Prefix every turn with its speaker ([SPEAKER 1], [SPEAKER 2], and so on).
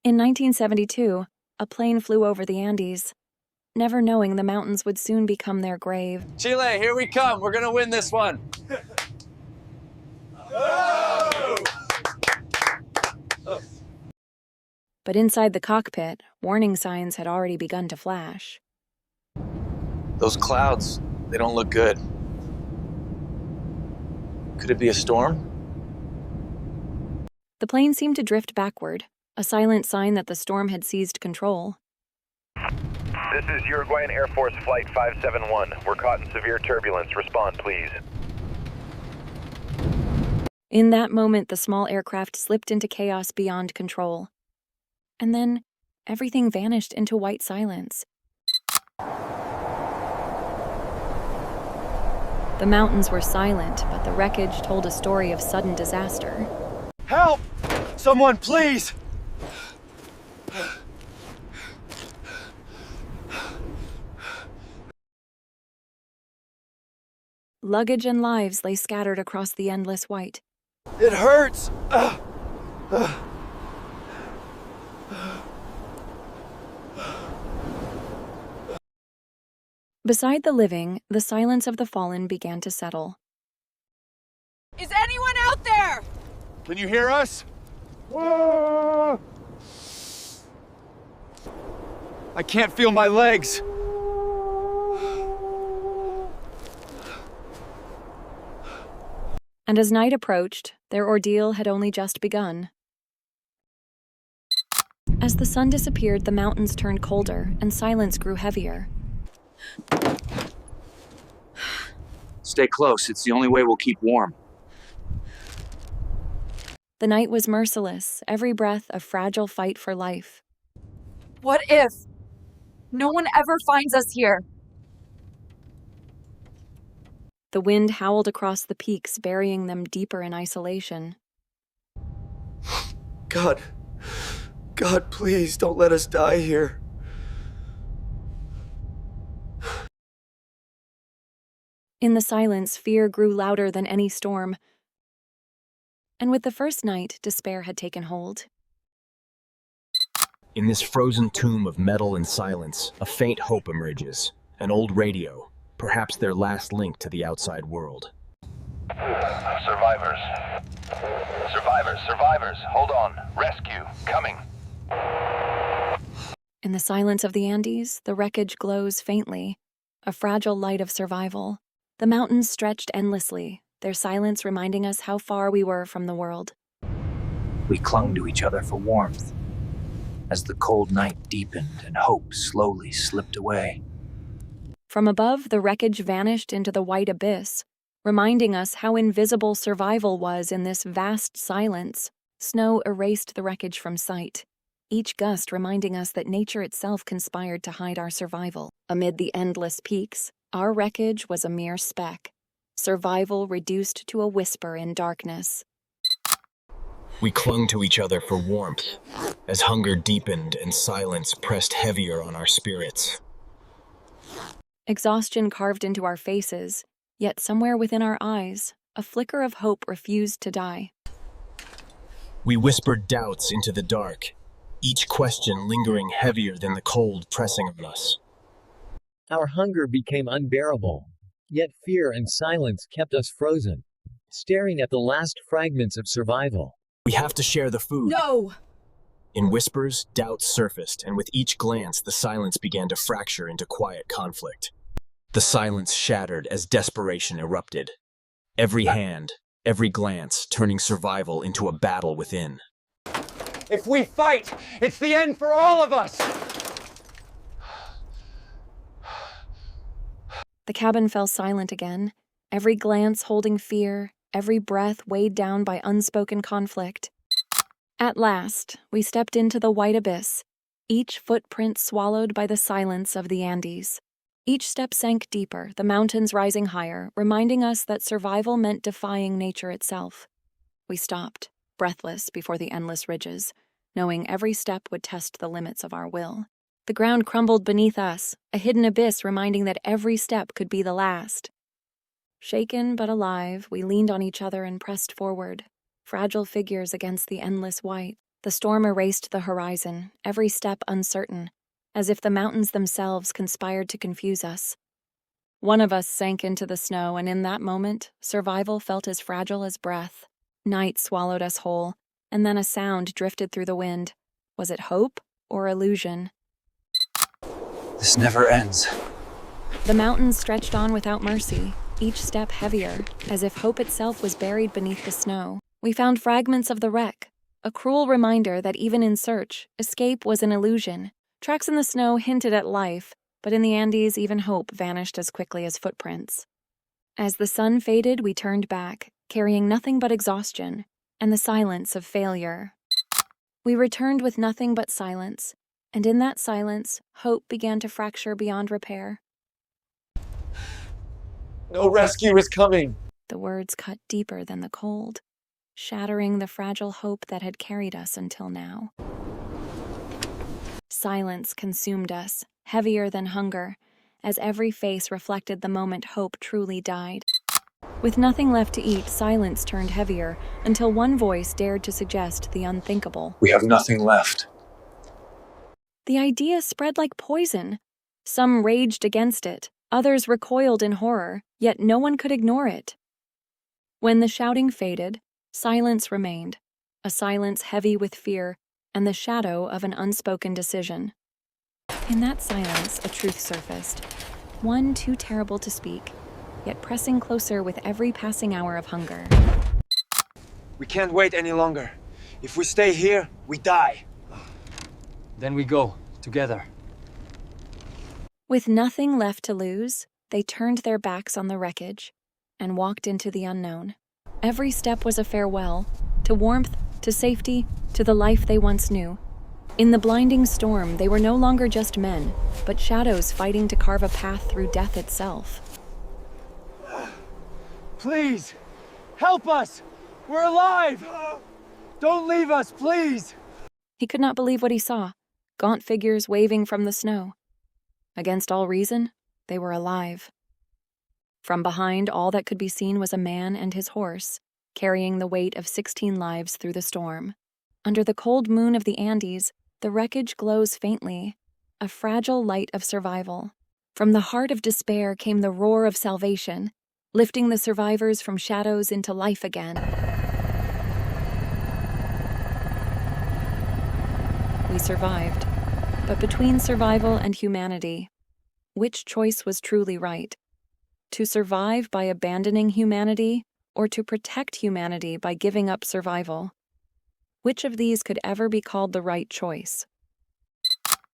[SPEAKER 1] In 1972, a plane flew over the Andes, never knowing the mountains would soon become their grave.
[SPEAKER 2] Chile, here we come. We're gonna win this one.
[SPEAKER 1] But inside the cockpit, warning signs had already begun to flash.
[SPEAKER 2] Those clouds, they don't look good. Could it be a storm?
[SPEAKER 1] The plane seemed to drift backward, a silent sign that the storm had seized control.
[SPEAKER 3] This is Uruguayan Air Force Flight 571. We're caught in severe turbulence. Respond, please.
[SPEAKER 1] In that moment, the small aircraft slipped into chaos beyond control. And then, everything vanished into white silence. The mountains were silent, but the wreckage told a story of sudden disaster.
[SPEAKER 4] Help! Someone, please!
[SPEAKER 1] Luggage and lives lay scattered across the endless white.
[SPEAKER 4] It hurts!
[SPEAKER 1] Beside the living, the silence of the fallen began to settle.
[SPEAKER 5] Is anyone out there?
[SPEAKER 4] Can you hear us? I can't feel my legs.
[SPEAKER 1] And as night approached, their ordeal had only just begun. As the sun disappeared, the mountains turned colder, and silence grew heavier.
[SPEAKER 2] Stay close. It's the only way we'll keep warm.
[SPEAKER 1] The night was merciless, every breath a fragile fight for life.
[SPEAKER 5] What if no one ever finds us here?
[SPEAKER 1] The wind howled across the peaks, burying them deeper in isolation.
[SPEAKER 4] God, please don't let us die here.
[SPEAKER 1] In the silence, fear grew louder than any storm. And with the first night, despair had taken hold.
[SPEAKER 6] In this frozen tomb of metal and silence, a faint hope emerges. An old radio, perhaps their last link to the outside world.
[SPEAKER 3] Survivors. Survivors. Hold on. Rescue. Coming.
[SPEAKER 1] In the silence of the Andes, the wreckage glows faintly, a fragile light of survival. The mountains stretched endlessly, their silence reminding us how far we were from the world.
[SPEAKER 7] We clung to each other for warmth as the cold night deepened and hope slowly slipped away.
[SPEAKER 1] From above, the wreckage vanished into the white abyss, reminding us how invisible survival was in this vast silence. Snow erased the wreckage from sight, each gust reminding us that nature itself conspired to hide our survival. Amid the endless peaks, our wreckage was a mere speck, survival reduced to a whisper in darkness.
[SPEAKER 6] We clung to each other for warmth as hunger deepened and silence pressed heavier on our spirits.
[SPEAKER 1] Exhaustion carved into our faces, yet somewhere within our eyes, a flicker of hope refused to die.
[SPEAKER 6] We whispered doubts into the dark, each question lingering heavier than the cold pressing on us.
[SPEAKER 8] Our hunger became unbearable, yet fear and silence kept us frozen, staring at the last fragments of survival.
[SPEAKER 6] We have to share the food.
[SPEAKER 5] No!
[SPEAKER 6] In whispers, doubts surfaced, and with each glance, the silence began to fracture into quiet conflict. The silence shattered as desperation erupted. Every hand, every glance, turning survival into a battle within.
[SPEAKER 4] If we fight, it's the end for all of us!
[SPEAKER 1] The cabin fell silent again, every glance holding fear, every breath weighed down by unspoken conflict. At last, we stepped into the white abyss, each footprint swallowed by the silence of the Andes. Each step sank deeper, the mountains rising higher, reminding us that survival meant defying nature itself. We stopped, breathless before the endless ridges, knowing every step would test the limits of our will. The ground crumbled beneath us, a hidden abyss reminding that every step could be the last. Shaken but alive, we leaned on each other and pressed forward, fragile figures against the endless white. The storm erased the horizon, every step uncertain, as if the mountains themselves conspired to confuse us. One of us sank into the snow, and in that moment, survival felt as fragile as breath. Night swallowed us whole, and then a sound drifted through the wind. Was it hope or illusion?
[SPEAKER 7] This never ends.
[SPEAKER 1] The mountains stretched on without mercy, each step heavier, as if hope itself was buried beneath the snow. We found fragments of the wreck, a cruel reminder that even in search, escape was an illusion. Tracks in the snow hinted at life, but in the Andes, even hope vanished as quickly as footprints. As the sun faded, we turned back, carrying nothing but exhaustion and the silence of failure. We returned with nothing but silence, and in that silence, hope began to fracture beyond repair.
[SPEAKER 4] No rescue is coming.
[SPEAKER 1] The words cut deeper than the cold, shattering the fragile hope that had carried us until now. Silence consumed us, heavier than hunger, as every face reflected the moment hope truly died. With nothing left to eat, silence turned heavier, until one voice dared to suggest the unthinkable.
[SPEAKER 2] We have nothing left.
[SPEAKER 1] The idea spread like poison. Some raged against it, others recoiled in horror, yet no one could ignore it. When the shouting faded, silence remained, a silence heavy with fear and the shadow of an unspoken decision. In that silence, a truth surfaced, one too terrible to speak, yet pressing closer with every passing hour of hunger.
[SPEAKER 4] We can't wait any longer. If we stay here, we die.
[SPEAKER 7] Then we go, together.
[SPEAKER 1] With nothing left to lose, they turned their backs on the wreckage and walked into the unknown. Every step was a farewell, to warmth, to safety, to the life they once knew. In the blinding storm, they were no longer just men, but shadows fighting to carve a path through death itself.
[SPEAKER 4] Please, help us! We're alive! Don't leave us, please!
[SPEAKER 1] He could not believe what he saw, gaunt figures waving from the snow. Against all reason, they were alive. From behind, all that could be seen was a man and his horse, carrying the weight of 16 lives through the storm. Under the cold moon of the Andes, the wreckage glows faintly, a fragile light of survival. From the heart of despair came the roar of salvation, lifting the survivors from shadows into life again. We survived, but between survival and humanity, which choice was truly right? To survive by abandoning humanity, or to protect humanity by giving up survival? Which of these could ever be called the right choice?